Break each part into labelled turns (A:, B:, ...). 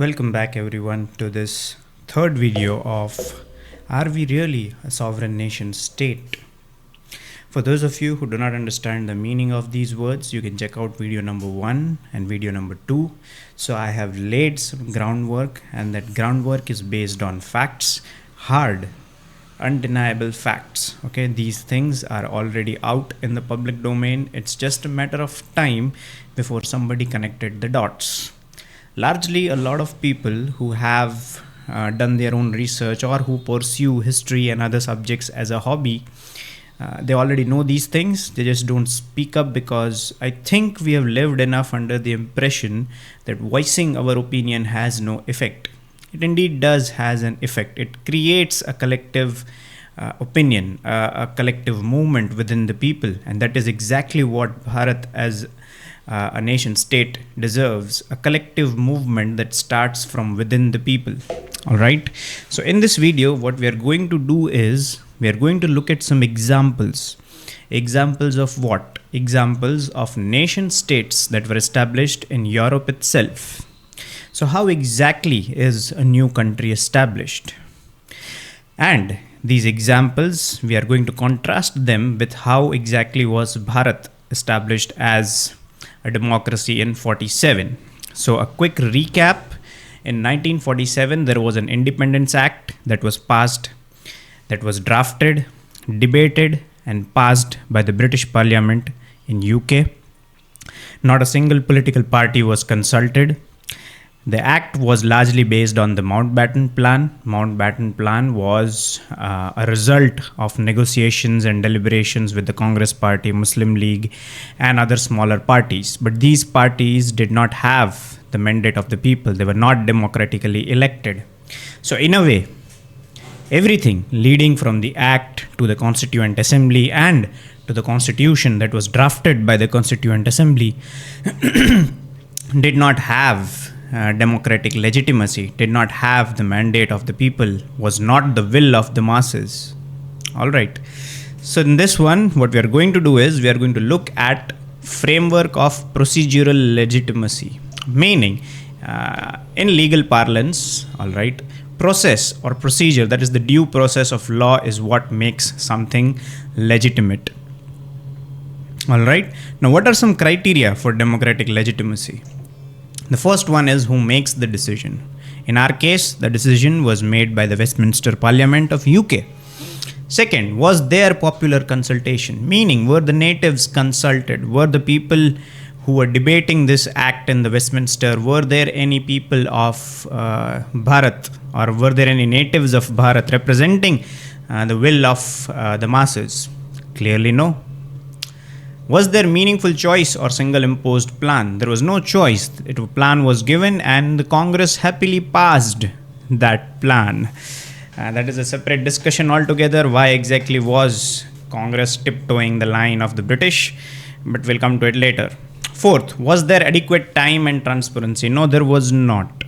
A: Welcome back everyone to this third video of Are we really a sovereign nation state? For those of you who do not understand the meaning of these words, you can check out video number 1 and video number 2. So I have laid some groundwork, and that groundwork is based on facts, hard, undeniable facts. Okay, these things are already out in the public domain. It's just a matter of time before somebody connected the dots. Largely, a lot of people who have done their own research or who pursue history and other subjects as a hobby, they already know these things. They just don't speak up because I think we have lived enough under the impression that voicing our opinion has no effect. It indeed does has an effect. It creates a collective opinion, a collective movement within the people, and that is exactly what Bharat as a nation state deserves, a collective movement that starts from within the people. All right, so in this video what we are going to do is we are going to look at some examples of what? Examples of nation states that were established in Europe itself. So how exactly is a new country established? And these examples, we are going to contrast them with how exactly was Bharat established as a democracy in 47. So a quick recap: in 1947 there was an Independence Act that was passed, that was drafted, debated and passed by the British Parliament in UK. Not a single political party was consulted. The act was largely based on the Mountbatten Plan. Mountbatten Plan was a result of negotiations and deliberations with the Congress Party, Muslim League, and other smaller parties. But these parties did not have the mandate of the people. They were not democratically elected. So in a way, everything leading from the act to the Constituent Assembly and to the constitution that was drafted by the Constituent Assembly did not have democratic legitimacy, did not have the mandate of the people, was not the will of the masses. All right. So in this one, what we are going to do is we are going to look at framework of procedural legitimacy, meaning in legal parlance, all right, process or procedure, that is the due process of law, is what makes something legitimate. All right. Now, what are some criteria for democratic legitimacy? The first one is who makes the decision. In our case, the decision was made by the Westminster Parliament of UK. Second, was there popular consultation? Meaning, were the natives consulted? Were the people who were debating this act in the Westminster, were there any people of Bharat, or were there any natives of Bharat representing the will of the masses? Clearly no. Was there meaningful choice or single imposed plan? There was no choice. A plan was given and the Congress happily passed that plan. That is a separate discussion altogether. Why exactly was Congress tiptoeing the line of the British? But we'll come to it later. Fourth, was there adequate time and transparency? No, there was not.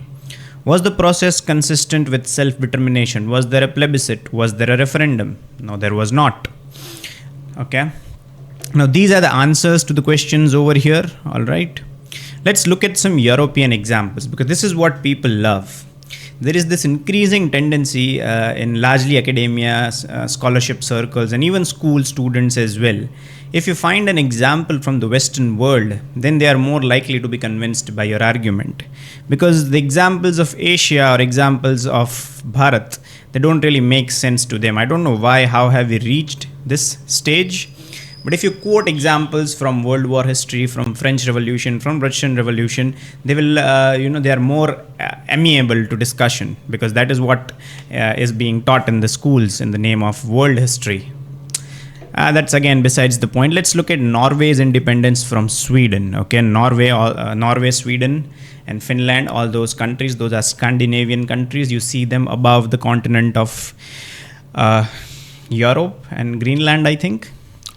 A: Was the process consistent with self-determination? Was there a plebiscite? Was there a referendum? No, there was not. Okay. Now, these are the answers to the questions over here. All right. Let's look at some European examples because this is what people love. There is this increasing tendency in largely academia, scholarship circles, and even school students as well. If you find an example from the Western world, then they are more likely to be convinced by your argument. Because the examples of Asia or examples of Bharat, they don't really make sense to them. I don't know why, how have we reached this stage? But if you quote examples from World War history, from French Revolution, from Russian Revolution, they will, they are more amiable to discussion because that is what is being taught in the schools in the name of world history. That's again besides the point. Let's look at Norway's independence from Sweden. Okay, Norway, Sweden, and Finland, all those countries, those are Scandinavian countries. You see them above the continent of Europe and Greenland, I think.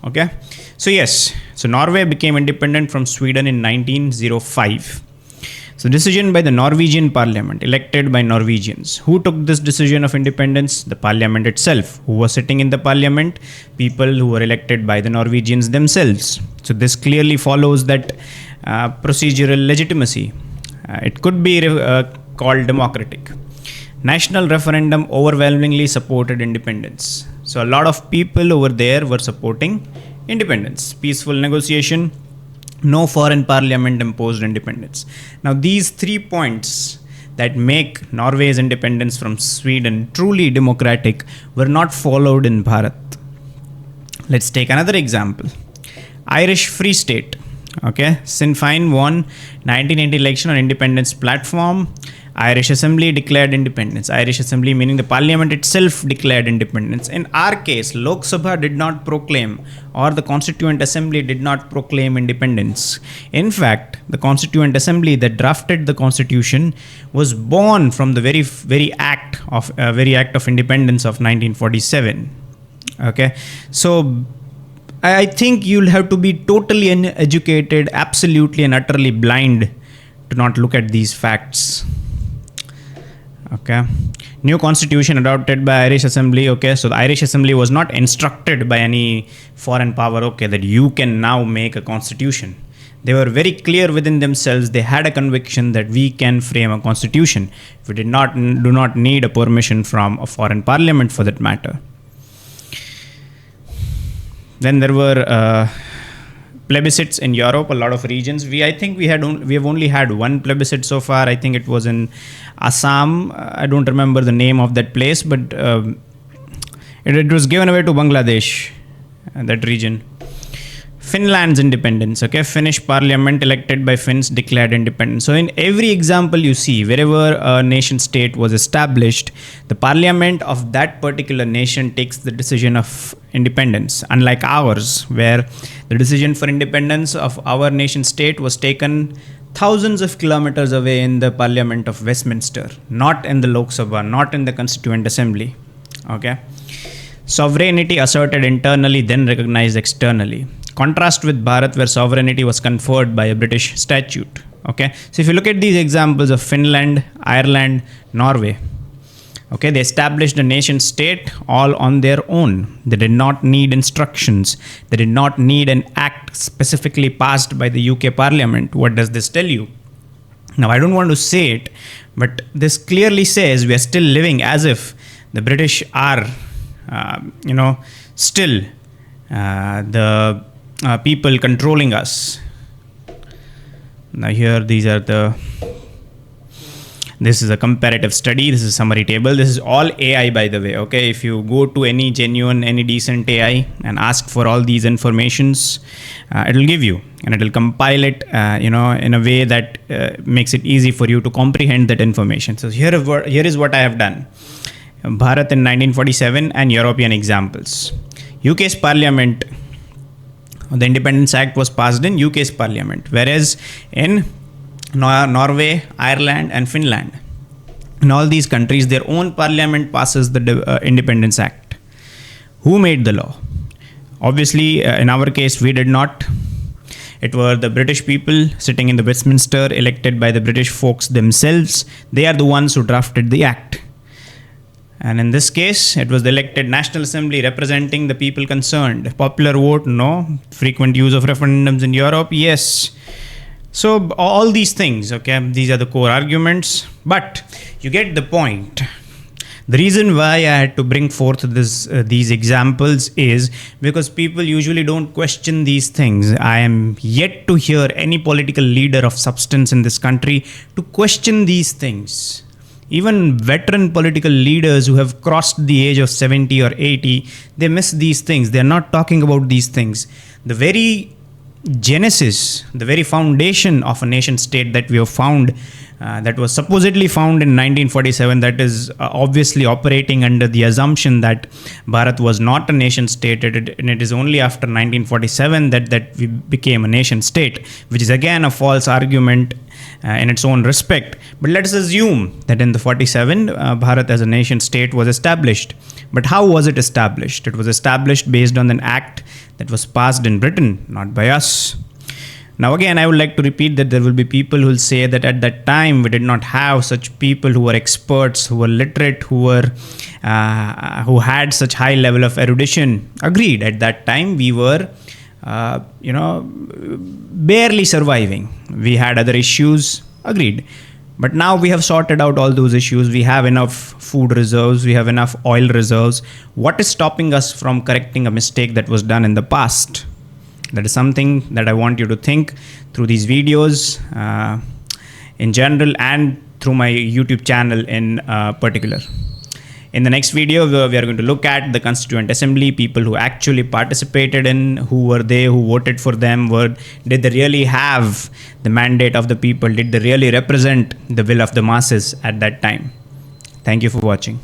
A: Okay, so yes, so Norway became independent from Sweden in 1905. So decision by the Norwegian Parliament, elected by Norwegians. Who took this decision of independence? The Parliament itself. Who was sitting in the Parliament? People who were elected by the Norwegians themselves. So this clearly follows that procedural legitimacy. It could be called democratic. National referendum overwhelmingly supported independence. So a lot of people over there were supporting independence. Peaceful negotiation, no foreign parliament imposed independence. Now these 3 points that make Norway's independence from Sweden truly democratic were not followed in Bharat. Let's take another example. Irish Free State. Okay, Sinn Féin won 1980 election on independence platform. Irish Assembly declared independence. Irish Assembly meaning the Parliament itself declared independence. In our case, Lok Sabha did not proclaim, or the Constituent Assembly did not proclaim independence. In fact, the Constituent Assembly that drafted the Constitution was born from the very act of independence of 1947. Okay, so I think you'll have to be totally uneducated, absolutely and utterly blind to not look at these facts. Okay, new constitution adopted by Irish Assembly. Okay, so the Irish Assembly was not instructed by any foreign power, okay, that you can now make a constitution. They were very clear within themselves. They had a conviction that we can frame a constitution. We do not need a permission from a foreign parliament for that matter. Then there were plebiscites in Europe, a lot of regions. I think we have only had one plebiscite so far. I think it was in Assam. I don't remember the name of that place, but it was given away to Bangladesh, that region. Finland's independence. Okay, Finnish parliament elected by Finns declared independence. So in every example you see, wherever a nation state was established, the parliament of that particular nation takes the decision of independence. Unlike ours, where the decision for independence of our nation state was taken thousands of kilometers away in the Parliament of Westminster, not in the Lok Sabha, not in the Constituent Assembly. Okay, sovereignty asserted internally, then recognized externally. Contrast with Bharat, where sovereignty was conferred by a British statute. Okay, so if you look at these examples of Finland, Ireland, Norway, okay, they established a nation state all on their own. They did not need instructions. They did not need an act specifically passed by the UK Parliament. What does this tell you? Now, I don't want to say it, but this clearly says we are still living as if the British are, still the people controlling us. Now here, this is a comparative study. This is a summary table. This is all AI, by the way. Okay, if you go to any decent AI and ask for all these informations, it will give you, and it will compile it, in a way that makes it easy for you to comprehend that information. So here is what I have done. Bharat in 1947 and European examples. UK's Parliament. The Independence Act was passed in UK's Parliament, whereas in Norway, Ireland and Finland, in all these countries, their own parliament passes the Independence Act. Who made the law? Obviously, in our case, we did not. It were the British people sitting in the Westminster, elected by the British folks themselves. They are the ones who drafted the act. And in this case, it was the elected National Assembly representing the people concerned. Popular vote, no. Frequent use of referendums in Europe, yes. So all these things, okay, these are the core arguments. But you get the point. The reason why I had to bring forth these examples is because people usually don't question these things. I am yet to hear any political leader of substance in this country to question these things. Even veteran political leaders who have crossed the age of 70 or 80, they miss these things. They are not talking about these things. The very genesis, the very foundation of a nation state that we have found, that was supposedly found in 1947, that is obviously operating under the assumption that Bharat was not a nation state, and it is only after 1947 that we became a nation state, which is again a false argument in its own respect. But let us assume that in the 47, Bharat as a nation state was established. But how was it established? It was established based on an act that was passed in Britain, not by us. Now again, I would like to repeat that there will be people who will say that at that time we did not have such people who were experts, who were literate, who had such high level of erudition. Agreed, at that time we were barely surviving. We had other issues. Agreed. But now we have sorted out all those issues. We have enough food reserves, we have enough oil reserves. What is stopping us from correcting a mistake that was done in the past? That is something that I want you to think through these videos in general and through my YouTube channel in particular. In the next video, we are going to look at the Constituent Assembly, people who actually participated in, who were they, who voted for them, did they really have the mandate of the people? Did they really represent the will of the masses at that time? Thank you for watching.